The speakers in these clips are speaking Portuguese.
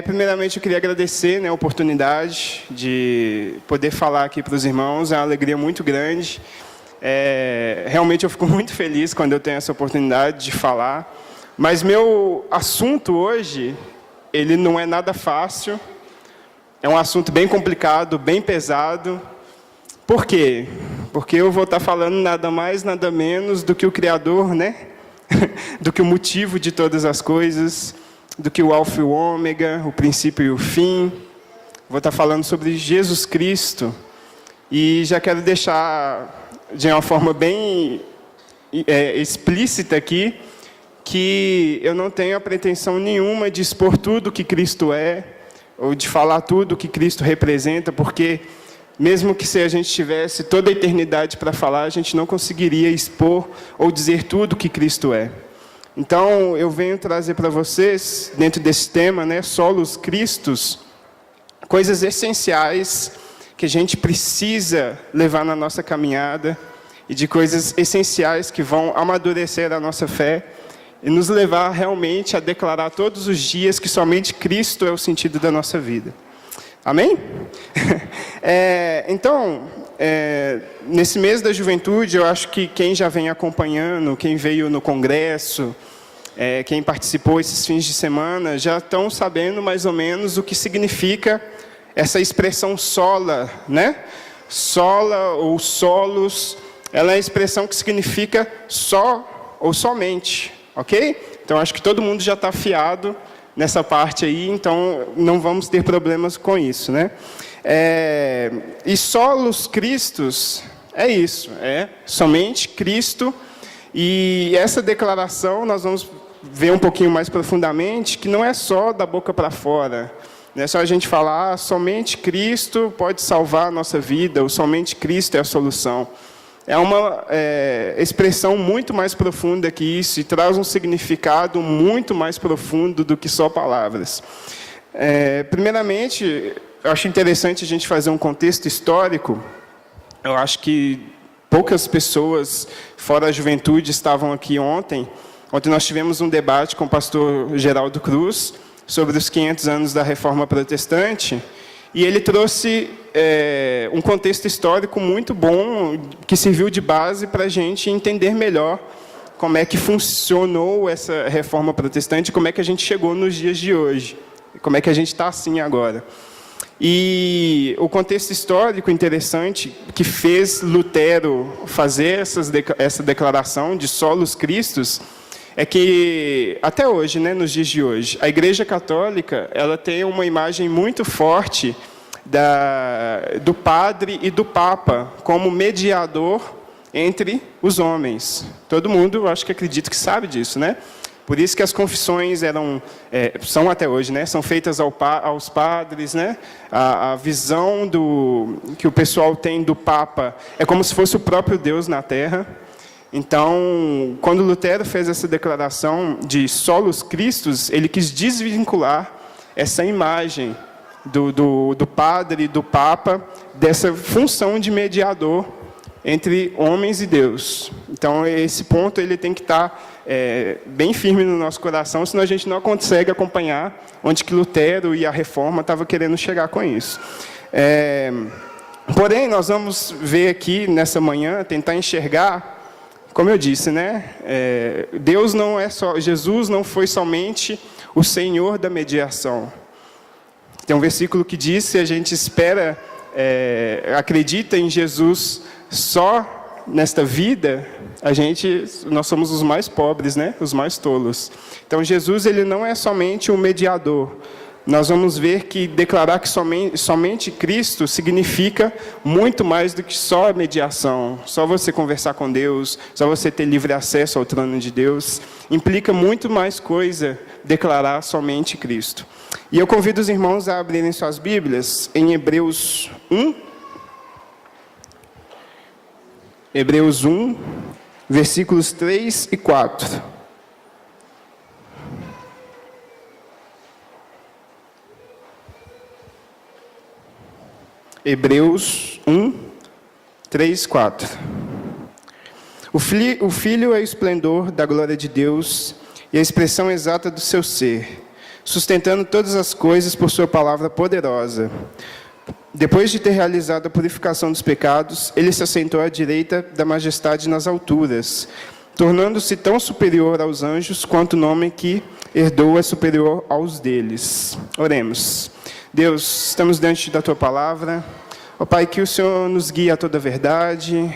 Primeiramente, eu queria agradecer, a oportunidade de poder falar aqui para os irmãos. É uma alegria muito grande. Realmente, eu fico muito feliz quando eu tenho essa oportunidade de falar. Mas meu assunto hoje, ele não é nada fácil. É um assunto bem complicado, bem pesado. Por quê? Porque eu vou estar falando nada mais, nada menos do que o Criador, do que o motivo de todas as coisas, do que o Alfa e o Ômega, o princípio e o fim. Vou estar falando sobre Jesus Cristo. E já quero deixar de uma forma bem explícita aqui, que eu não tenho a pretensão nenhuma de expor tudo o que Cristo é, ou de falar tudo o que Cristo representa, porque mesmo que se a gente tivesse toda a eternidade para falar, a gente não conseguiria expor ou dizer tudo o que Cristo é. Então, eu venho trazer para vocês, dentro desse tema, Solos Cristos, coisas essenciais que a gente precisa levar na nossa caminhada, e de coisas essenciais que vão amadurecer a nossa fé, e nos levar realmente a declarar todos os dias que somente Cristo é o sentido da nossa vida. Amém? Então, nesse mês da juventude, eu acho que quem já vem acompanhando, quem veio no congresso, quem participou esses fins de semana, já estão sabendo mais ou menos o que significa essa expressão sola, Sola ou solos, ela é a expressão que significa só ou somente, ok? Então, acho que todo mundo já está afiado nessa parte aí, então não vamos ter problemas com isso, E solos Cristos é isso, somente Cristo. E essa declaração nós vamos ver um pouquinho mais profundamente, que não é só da boca para fora, não é só a gente falar, somente Cristo pode salvar a nossa vida, ou somente Cristo é a solução. É uma expressão muito mais profunda que isso, e traz um significado muito mais profundo do que só palavras. Primeiramente, eu acho interessante a gente fazer um contexto histórico. Eu acho que poucas pessoas, fora a juventude, estavam aqui ontem. Ontem nós tivemos um debate com o pastor Geraldo Cruz sobre os 500 anos da Reforma Protestante, e ele trouxe um contexto histórico muito bom, que serviu de base para a gente entender melhor como é que funcionou essa Reforma Protestante, como é que a gente chegou nos dias de hoje, como é que a gente está assim agora. E o contexto histórico interessante que fez Lutero fazer essa declaração de solos Cristos é que, até hoje, nos dias de hoje, a Igreja Católica ela tem uma imagem muito forte do padre e do papa como mediador entre os homens. Todo mundo, acho que acredito que sabe disso, Por isso que as confissões são até hoje, são feitas aos padres, A visão que o pessoal tem do Papa é como se fosse o próprio Deus na Terra. Então, quando Lutero fez essa declaração de solos Cristos, ele quis desvincular essa imagem do padre e do Papa dessa função de mediador entre homens e Deus. Então, esse ponto ele tem que estar bem firme no nosso coração, senão a gente não consegue acompanhar onde que Lutero e a Reforma estavam querendo chegar com isso. Porém, nós vamos ver aqui nessa manhã, tentar enxergar, como eu disse, Deus não é só, Jesus não foi somente o Senhor da mediação. Tem um versículo que diz, se a gente espera, acredita em Jesus só nesta vida, nós somos os mais pobres, os mais tolos. Então, Jesus ele não é somente um mediador. Nós vamos ver que declarar que somente Cristo significa muito mais do que só a mediação, só você conversar com Deus, só você ter livre acesso ao trono de Deus. Implica muito mais coisa declarar somente Cristo. E eu convido os irmãos a abrirem suas Bíblias em Hebreus 1. Hebreus 1, versículos 3 e 4. Hebreus 1, 3, 4. O Filho é o esplendor da glória de Deus e a expressão exata do seu ser, sustentando todas as coisas por sua palavra poderosa. Depois de ter realizado a purificação dos pecados, ele se assentou à direita da majestade nas alturas, tornando-se tão superior aos anjos quanto o nome que herdou é superior aos deles. Oremos. Deus, estamos diante da Tua palavra. Ó Pai, que o Senhor nos guie a toda a verdade,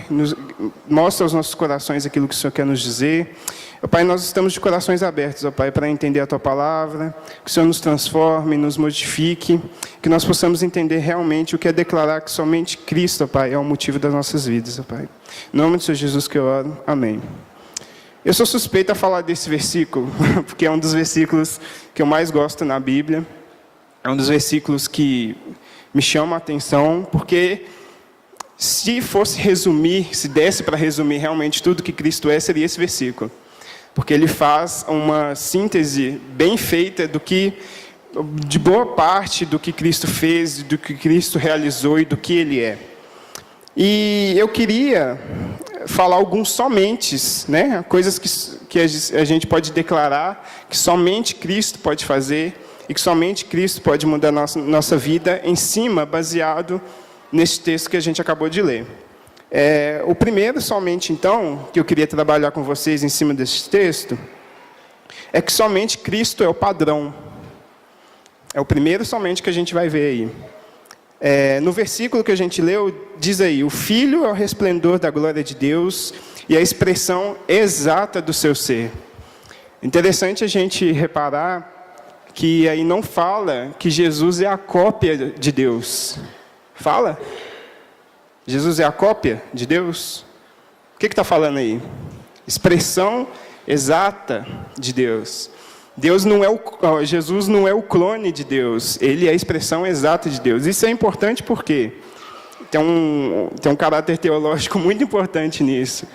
mostre aos nossos corações aquilo que o Senhor quer nos dizer. Ó Pai, nós estamos de corações abertos, ó Pai, para entender a Tua palavra, que o Senhor nos transforme, nos modifique, que nós possamos entender realmente o que é declarar que somente Cristo, ó Pai, é o motivo das nossas vidas, ó Pai. Em nome do Senhor Jesus que eu oro. Amém. Eu sou suspeito a falar desse versículo, porque é um dos versículos que eu mais gosto na Bíblia. É um dos versículos que me chama a atenção, porque se fosse resumir, se desse para resumir realmente tudo que Cristo é, seria esse versículo. Porque ele faz uma síntese bem feita de boa parte do que Cristo fez, do que Cristo realizou e do que Ele é. E eu queria falar alguns somentes, né? Coisas que a gente pode declarar que somente Cristo pode fazer e que somente Cristo pode mudar nossa vida em cima, baseado nesse texto que a gente acabou de ler. O primeiro somente, então, que eu queria trabalhar com vocês em cima desse texto, é que somente Cristo é o padrão. É o primeiro somente que a gente vai ver aí. No versículo que a gente leu, diz aí, o Filho é o resplendor da glória de Deus e a expressão exata do seu ser. Interessante a gente reparar que aí não fala que Jesus é a cópia de Deus. Fala? Jesus é a cópia de Deus? O que está falando aí? Expressão exata de Deus. Jesus não é o clone de Deus, Ele é a expressão exata de Deus. Isso é importante porque tem um caráter teológico muito importante nisso.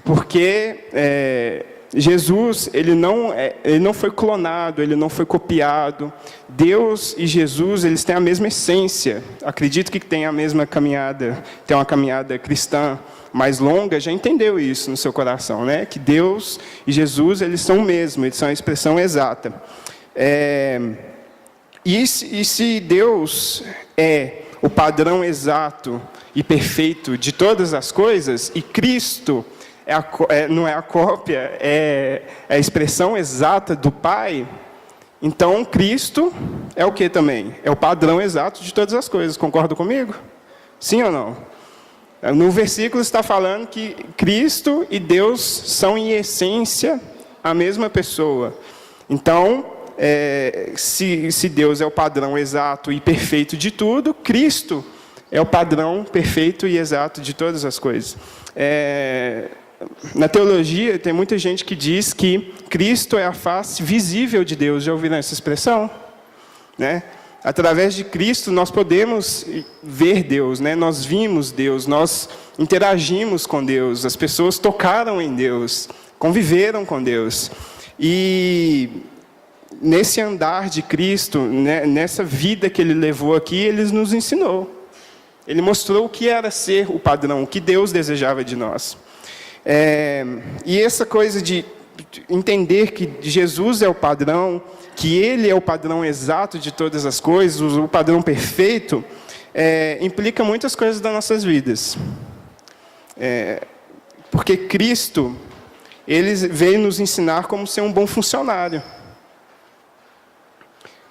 Porque Jesus, ele não foi clonado, ele não foi copiado. Deus e Jesus, eles têm a mesma essência. Acredito que tem a mesma caminhada, tem uma caminhada cristã mais longa, já entendeu isso no seu coração, né? Que Deus e Jesus, eles são o mesmo, eles são a expressão exata. E se Deus é o padrão exato e perfeito de todas as coisas, e Cristo não é a cópia, é a expressão exata do Pai, então Cristo é o que também? É o padrão exato de todas as coisas. Concorda comigo? Sim ou não? No versículo está falando que Cristo e Deus são em essência a mesma pessoa. Então, se Deus é o padrão exato e perfeito de tudo, Cristo é o padrão perfeito e exato de todas as coisas. Na teologia, tem muita gente que diz que Cristo é a face visível de Deus. Já ouviram essa expressão? Né? Através de Cristo, nós podemos ver Deus, né? Nós vimos Deus, nós interagimos com Deus, as pessoas tocaram em Deus, conviveram com Deus. E nesse andar de Cristo, né, nessa vida que Ele levou aqui, Ele nos ensinou. Ele mostrou o que era ser o padrão, o que Deus desejava de nós. E essa coisa de entender que Jesus é o padrão, que Ele é o padrão exato de todas as coisas, o padrão perfeito, implica muitas coisas das nossas vidas. Porque Cristo, Ele veio nos ensinar como ser um bom funcionário.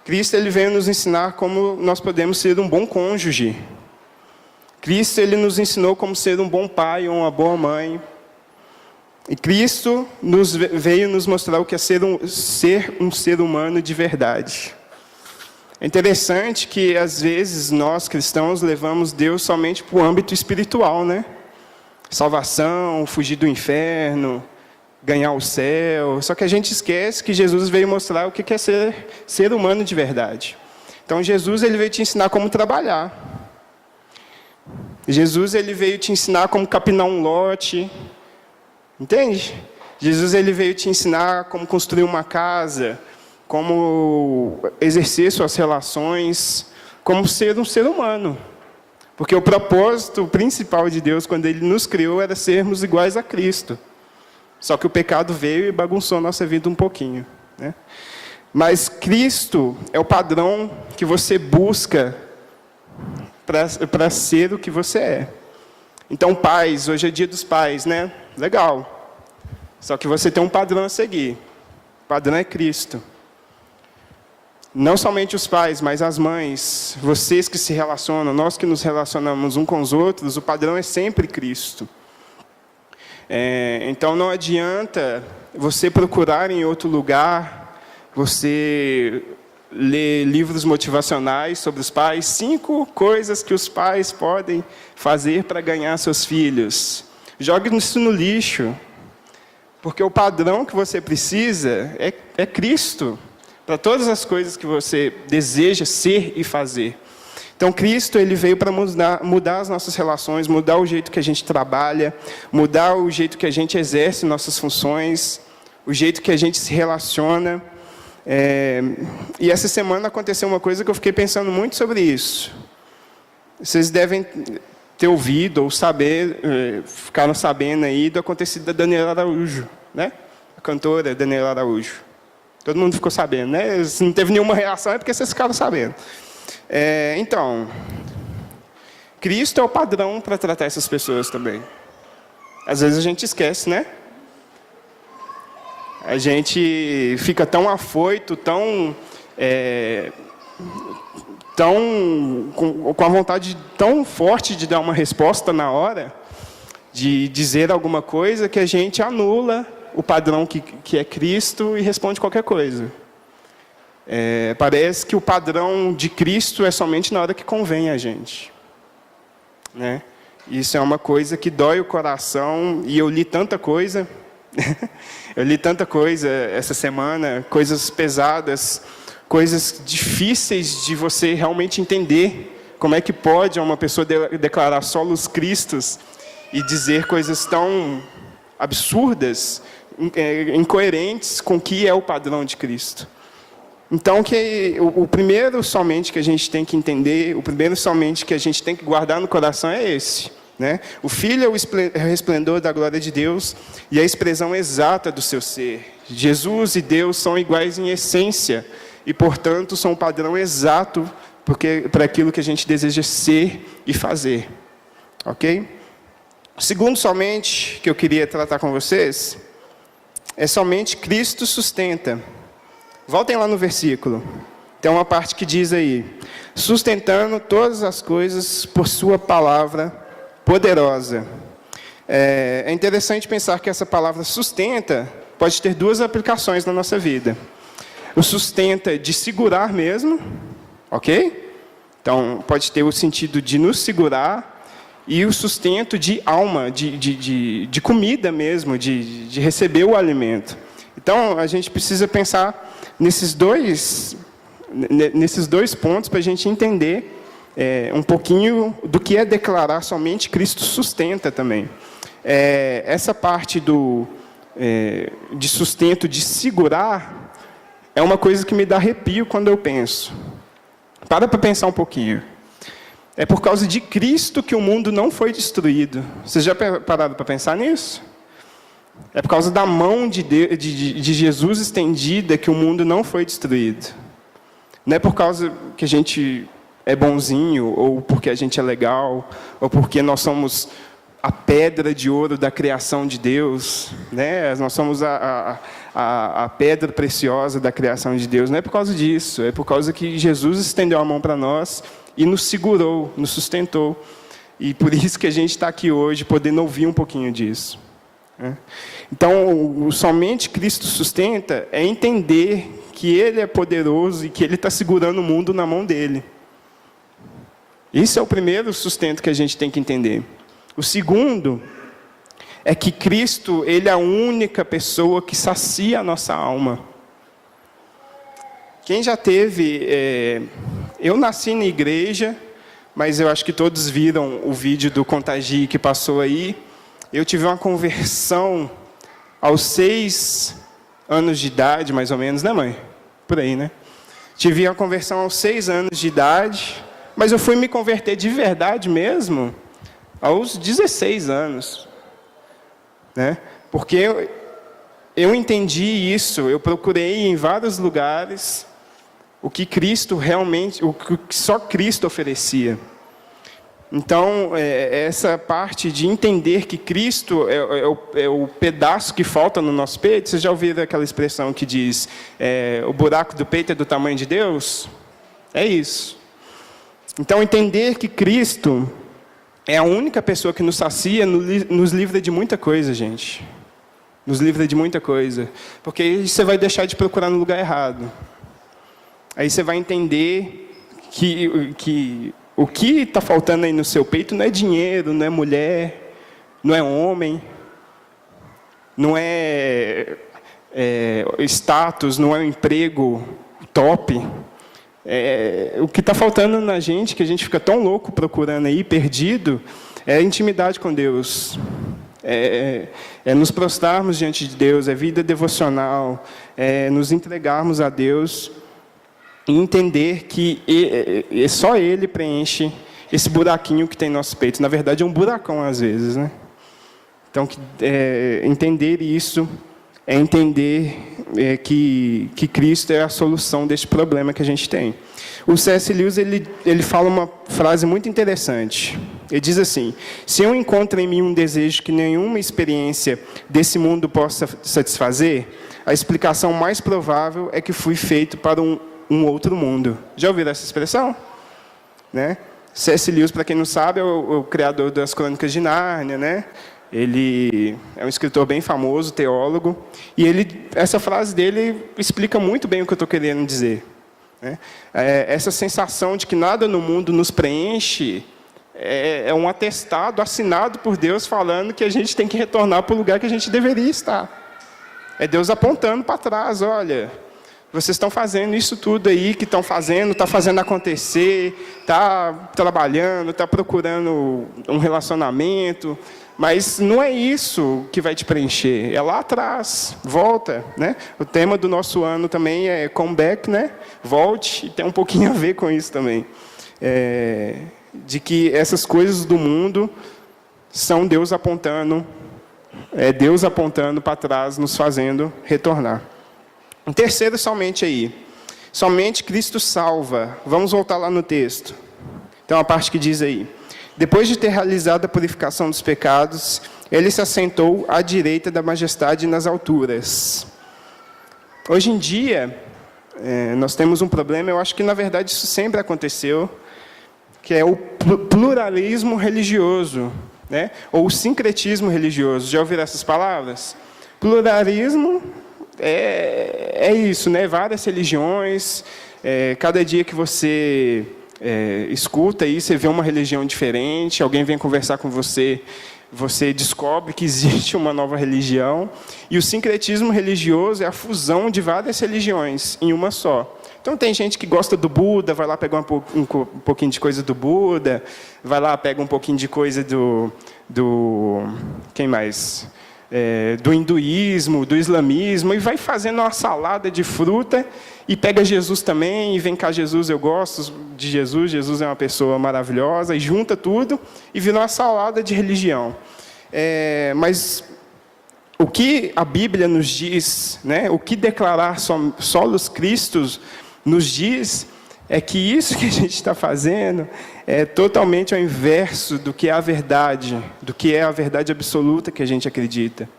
Cristo, Ele veio nos ensinar como nós podemos ser um bom cônjuge. Cristo, Ele nos ensinou como ser um bom pai ou uma boa mãe. E Cristo veio nos mostrar o que é ser um ser humano de verdade. É interessante que, às vezes, nós cristãos levamos Deus somente para o âmbito espiritual, né? Salvação, fugir do inferno, ganhar o céu. Só que a gente esquece que Jesus veio mostrar o que é ser humano de verdade. Então, Jesus, Ele veio te ensinar como trabalhar. Jesus, Ele veio te ensinar como capinar um lote. Entende? Jesus, Ele veio te ensinar como construir uma casa, como exercer suas relações, como ser um ser humano. Porque o propósito principal de Deus, quando Ele nos criou, era sermos iguais a Cristo. Só que o pecado veio e bagunçou a nossa vida um pouquinho, né? Mas Cristo é o padrão que você busca para ser o que você é. Então, pais, hoje é dia dos pais, né? Legal. Só que você tem um padrão a seguir. O padrão é Cristo. Não somente os pais, mas as mães, vocês que se relacionam, nós que nos relacionamos uns com os outros, o padrão é sempre Cristo. Então, não adianta você procurar em outro lugar, você ler livros motivacionais sobre os pais, 5 coisas que os pais podem fazer para ganhar seus filhos. Jogue isso no lixo, porque o padrão que você precisa é Cristo, para todas as coisas que você deseja ser e fazer. Então, Cristo ele veio para mudar as nossas relações, mudar o jeito que a gente trabalha, mudar o jeito que a gente exerce nossas funções, o jeito que a gente se relaciona. E essa semana aconteceu uma coisa que eu fiquei pensando muito sobre isso. Vocês devem ter ouvido ou ficaram sabendo aí do acontecido da Daniela Araújo, né? A cantora Daniela Araújo. Todo mundo ficou sabendo, né? Se não teve nenhuma reação é porque vocês ficaram sabendo. Então, Cristo é o padrão para tratar essas pessoas também. Às vezes a gente esquece, né? A gente fica tão afoito, com a vontade tão forte de dar uma resposta na hora, de dizer alguma coisa, que a gente anula o padrão que é Cristo e responde qualquer coisa. Parece que o padrão de Cristo é somente na hora que convém a gente, né? Isso é uma coisa que dói o coração, e eu li tanta coisa, eu li tanta coisa essa semana, coisas pesadas, coisas difíceis de você realmente entender. Como é que pode uma pessoa declarar solos Cristos e dizer coisas tão absurdas, incoerentes com o que é o padrão de Cristo? Então, o primeiro somente que a gente tem que entender, o primeiro somente que a gente tem que guardar no coração é esse, né? O Filho é o resplendor da glória de Deus e a expressão exata do seu ser. Jesus e Deus são iguais em essência e, portanto, são um padrão exato para aquilo que a gente deseja ser e fazer. Ok? O segundo somente que eu queria tratar com vocês é somente Cristo sustenta. Voltem lá no versículo. Tem uma parte que diz aí: sustentando todas as coisas por sua palavra poderosa. É interessante pensar que essa palavra sustenta pode ter 2 aplicações na nossa vida. O sustenta de segurar mesmo, ok? Então, pode ter o sentido de nos segurar, e o sustento de alma, de comida mesmo, de receber o alimento. Então, a gente precisa pensar nesses dois pontos para a gente entender um pouquinho do que é declarar somente Cristo sustenta também. Essa parte de sustento, de segurar, é uma coisa que me dá arrepio quando eu penso. Para pensar um pouquinho. É por causa de Cristo que o mundo não foi destruído. Vocês já pararam para pensar nisso? É por causa da mão de Jesus estendida que o mundo não foi destruído. Não é por causa que a gente é bonzinho, ou porque a gente é legal, ou porque nós somos a pedra de ouro da criação de Deus, né? Nós somos a pedra preciosa da criação de Deus. Não é por causa disso, é por causa que Jesus estendeu a mão para nós e nos segurou, nos sustentou. E por isso que a gente está aqui hoje, podendo ouvir um pouquinho disso. Então, somente Cristo sustenta é entender que Ele é poderoso e que Ele está segurando o mundo na mão dEle. Isso é o primeiro sustento que a gente tem que entender. O segundo é que Cristo, Ele é a única pessoa que sacia a nossa alma. Quem já teve... eu nasci na igreja, mas eu acho que todos viram o vídeo do Contagi que passou aí. Eu tive uma conversão aos 6 anos de idade, mais ou menos, né, mãe? Por aí, né? Tive uma conversão aos 6 anos de idade, mas eu fui me converter de verdade mesmo aos 16 anos. Né? Porque eu entendi isso, eu procurei em vários lugares o que Cristo realmente, o que só Cristo oferecia. Então, essa parte de entender que Cristo é o pedaço que falta no nosso peito. Vocês já ouviram aquela expressão que diz, o buraco do peito é do tamanho de Deus? É isso. Então, entender que Cristo é a única pessoa que nos sacia, nos livra de muita coisa, gente. Nos livra de muita coisa. Porque aí você vai deixar de procurar no lugar errado. Aí você vai entender que o que está faltando aí no seu peito não é dinheiro, não é mulher, não é homem, não é status, não é um emprego top. O que está faltando na gente, que a gente fica tão louco procurando aí, perdido, é a intimidade com Deus. É nos prostrarmos diante de Deus, é vida devocional, é nos entregarmos a Deus e entender que só Ele preenche esse buraquinho que tem no nosso peito. Na verdade, é um buracão às vezes, né? Então, entender isso é entender que Cristo é a solução deste problema que a gente tem. O C.S. Lewis ele fala uma frase muito interessante. Ele diz assim: se eu encontro em mim um desejo que nenhuma experiência desse mundo possa satisfazer, a explicação mais provável é que fui feito para um outro mundo. Já ouviram essa expressão? Né? C.S. Lewis, para quem não sabe, é o criador das Crônicas de Nárnia, né? Ele é um escritor bem famoso, teólogo, e essa frase dele explica muito bem o que eu estou querendo dizer. Né? Essa sensação de que nada no mundo nos preenche é um atestado assinado por Deus falando que a gente tem que retornar para o lugar que a gente deveria estar. É Deus apontando para trás, olha, vocês estão fazendo isso tudo aí que estão fazendo, está fazendo acontecer, está trabalhando, está procurando um relacionamento, mas não é isso que vai te preencher, é lá atrás, volta. Né? O tema do nosso ano também é comeback, né? Volte, e tem um pouquinho a ver com isso também. De que essas coisas do mundo são Deus apontando para trás, nos fazendo retornar. Um terceiro, somente aí. Somente Cristo salva. Vamos voltar lá no texto. Tem uma parte que diz aí: depois de ter realizado a purificação dos pecados, ele se assentou à direita da majestade nas alturas. Hoje em dia, nós temos um problema, eu acho que na verdade isso sempre aconteceu, que é o pluralismo religioso, né? Ou o sincretismo religioso. Já ouviram essas palavras? Pluralismo é isso, né? Várias religiões, cada dia que você escuta aí, você vê uma religião diferente, alguém vem conversar com você, você descobre que existe uma nova religião, e o sincretismo religioso é a fusão de várias religiões em uma só. Então tem gente que gosta do Buda, vai lá pegar um pouquinho de coisa do Buda, vai lá, pega um pouquinho de coisa do quem mais? Do hinduísmo, do islamismo, e vai fazendo uma salada de fruta, e pega Jesus também, e vem cá Jesus, eu gosto de Jesus, Jesus é uma pessoa maravilhosa, e junta tudo, e vira uma salada de religião. Mas o que a Bíblia nos diz, né, o que declarar solos Cristos nos diz, é que isso que a gente está fazendo é totalmente ao inverso do que é a verdade, do que é a verdade absoluta que a gente acredita.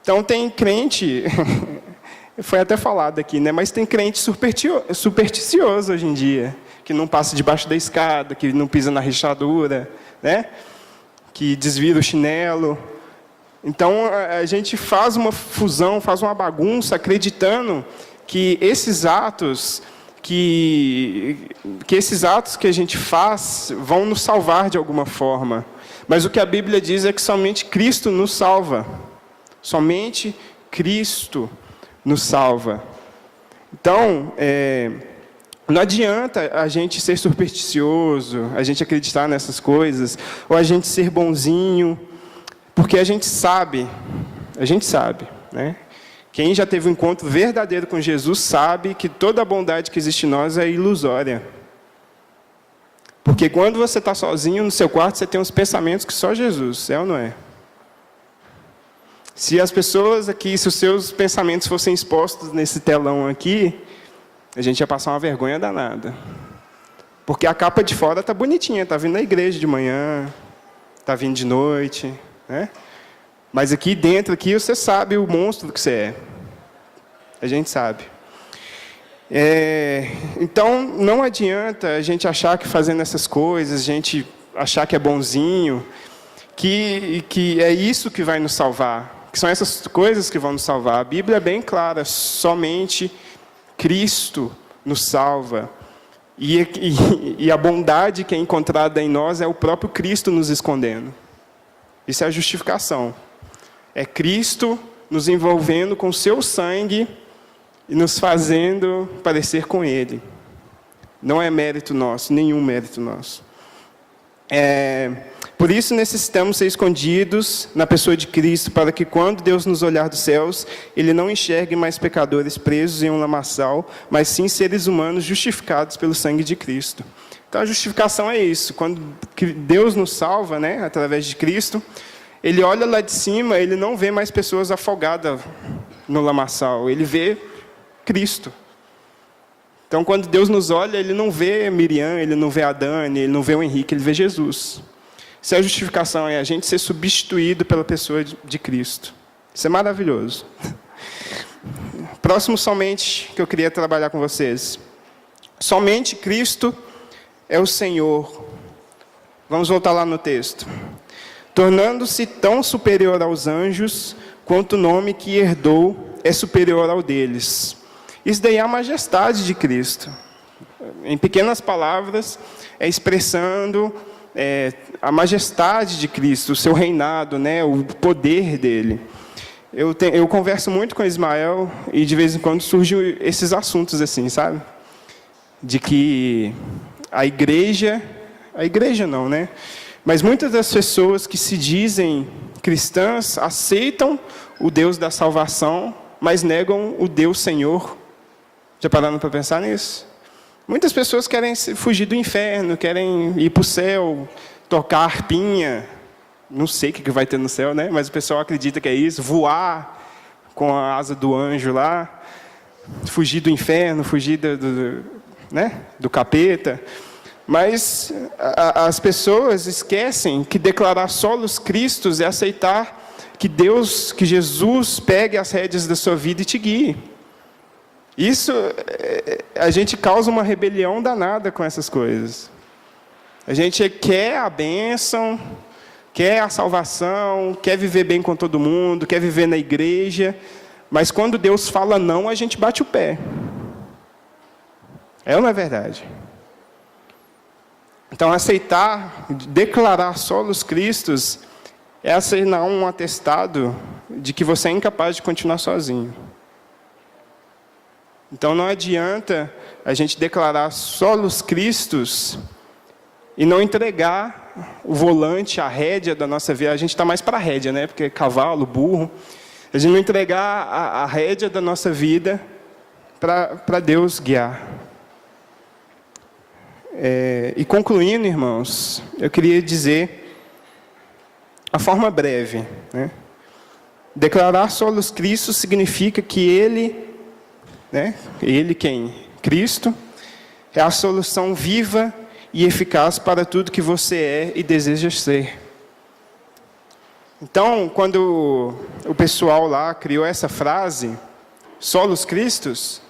Então tem crente, foi até falado aqui, né? Mas tem crente supersticioso hoje em dia, que não passa debaixo da escada, que não pisa na rachadura, né? Que desvira o chinelo. Então a gente faz uma fusão, faz uma bagunça, acreditando que esses atos que a gente faz vão nos salvar de alguma forma. Mas o que a Bíblia diz é que somente Cristo nos salva. Somente Cristo nos salva. Então, não adianta a gente ser supersticioso, a gente acreditar nessas coisas, ou a gente ser bonzinho, porque a gente sabe, né? Quem já teve um encontro verdadeiro com Jesus sabe que toda a bondade que existe em nós é ilusória. Porque quando você está sozinho no seu quarto, você tem uns pensamentos que só Jesus, é ou não é? Se as pessoas aqui, se os seus pensamentos fossem expostos nesse telão aqui, a gente ia passar uma vergonha danada. Porque a capa de fora está bonitinha, está vindo na igreja de manhã, está vindo de noite, né? Mas aqui dentro, aqui, você sabe o monstro que você é. A gente sabe. Então, não adianta a gente achar que fazendo essas coisas, a gente achar que é bonzinho, que é isso que vai nos salvar, que são essas coisas que vão nos salvar. A Bíblia é bem clara, somente Cristo nos salva. E a bondade que é encontrada em nós é o próprio Cristo nos escondendo. Isso é a justificação. É Cristo nos envolvendo com o seu sangue e nos fazendo parecer com Ele. Não é mérito nosso, nenhum mérito nosso. Por isso necessitamos ser escondidos na pessoa de Cristo, para que quando Deus nos olhar dos céus, Ele não enxergue mais pecadores presos em um lamaçal, mas sim seres humanos justificados pelo sangue de Cristo. Então a justificação é isso. Quando Deus nos salva, né, através de Cristo, Ele olha lá de cima, Ele não vê mais pessoas afogadas no lamaçal, Ele vê Cristo. Então, quando Deus nos olha, Ele não vê Miriam, Ele não vê a Dani, Ele não vê o Henrique, Ele vê Jesus. Isso é a justificação, é a gente ser substituído pela pessoa de Cristo. Isso é maravilhoso. Próximo somente que eu queria trabalhar com vocês. Somente Cristo é o Senhor. Vamos voltar lá no texto. Tornando-se tão superior aos anjos, quanto o nome que herdou é superior ao deles. Isso daí é a majestade de Cristo. Em pequenas palavras, é expressando a majestade de Cristo, o seu reinado, né, o poder dele. Eu converso muito com Ismael e de vez em quando surgem esses assuntos assim, sabe? De que a igreja não, né? Mas muitas das pessoas que se dizem cristãs aceitam o Deus da salvação, mas negam o Deus Senhor. Já pararam para pensar nisso? Muitas pessoas querem fugir do inferno, querem ir para o céu, tocar harpinha. Não sei o que vai ter no céu, né? Mas o pessoal acredita que é isso. Voar com a asa do anjo lá. Fugir do inferno, fugir do capeta. Mas as pessoas esquecem que declarar solos Cristos é aceitar que Jesus pegue as rédeas da sua vida e te guie. Isso, a gente causa uma rebelião danada com essas coisas. A gente quer a bênção, quer a salvação, quer viver bem com todo mundo, quer viver na igreja, mas quando Deus fala não, a gente bate o pé. É ou não é verdade? Então, aceitar, declarar solos Cristos, é assinar um atestado de que você é incapaz de continuar sozinho. Então, não adianta a gente declarar solos Cristos e não entregar o volante, a rédea da nossa vida. A gente está mais para a rédea, né? Porque cavalo, burro. A gente não entregar a rédea da nossa vida para Deus guiar. E concluindo, irmãos, eu queria dizer a forma breve, né? Declarar solos Cristo significa que Ele, né? Ele quem? Cristo, é a solução viva e eficaz para tudo que você é e deseja ser. Então, quando o pessoal lá criou essa frase, solos Cristos,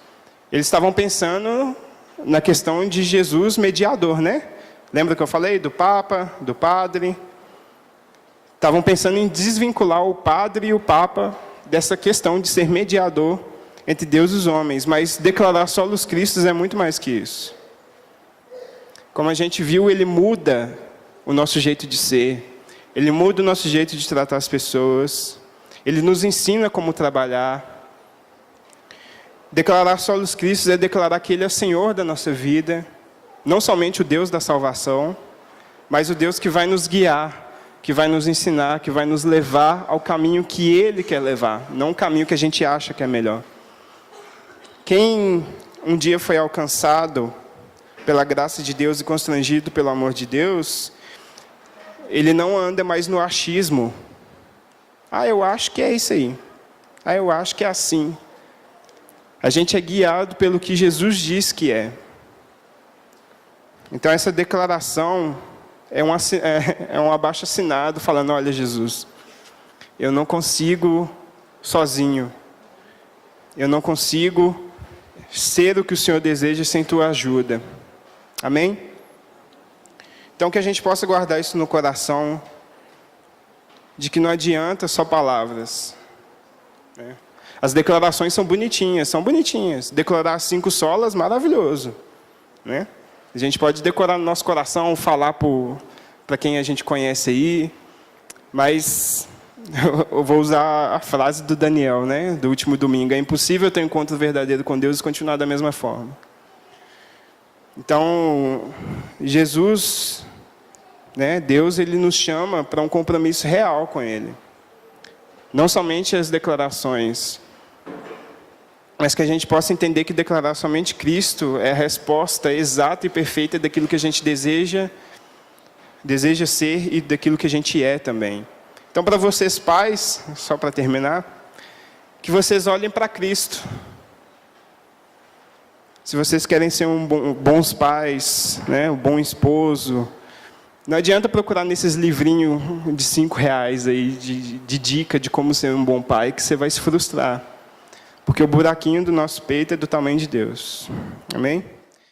eles estavam pensando na questão de Jesus mediador, né? Lembra que eu falei do Papa, do Padre? Estavam pensando em desvincular o Padre e o Papa dessa questão de ser mediador entre Deus e os homens, mas declarar solos Cristos é muito mais que isso. Como a gente viu, Ele muda o nosso jeito de ser, Ele muda o nosso jeito de tratar as pessoas, Ele nos ensina como trabalhar. Declarar solos Cristos é declarar que Ele é Senhor da nossa vida, não somente o Deus da salvação, mas o Deus que vai nos guiar, que vai nos ensinar, que vai nos levar ao caminho que Ele quer levar, não o caminho que a gente acha que é melhor. Quem um dia foi alcançado pela graça de Deus e constrangido pelo amor de Deus, ele não anda mais no achismo. eu acho que é isso aí. Eu acho que é assim. A gente é guiado pelo que Jesus diz que é. Então, essa declaração é um abaixo-assinado falando, olha, Jesus, eu não consigo sozinho. Eu não consigo ser o que o Senhor deseja sem tua ajuda. Amém? Então, que a gente possa guardar isso no coração, de que não adianta só palavras. Né? As declarações são bonitinhas. Declarar 5 solas, maravilhoso. Né? A gente pode decorar no nosso coração, falar para quem a gente conhece aí, mas eu vou usar a frase do Daniel, né, do último domingo. É impossível ter um encontro verdadeiro com Deus e continuar da mesma forma. Então, Jesus, né, Deus, Ele nos chama para um compromisso real com Ele. Não somente as declarações, mas que a gente possa entender que declarar somente Cristo é a resposta exata e perfeita daquilo que a gente deseja ser e daquilo que a gente é também. Então, para vocês pais, só para terminar, que vocês olhem para Cristo. Se vocês querem ser bons pais, né, um bom esposo, não adianta procurar nesses livrinhos de R$5 aí, de dica de como ser um bom pai, que você vai se frustrar. Porque o buraquinho do nosso peito é do tamanho de Deus. Amém?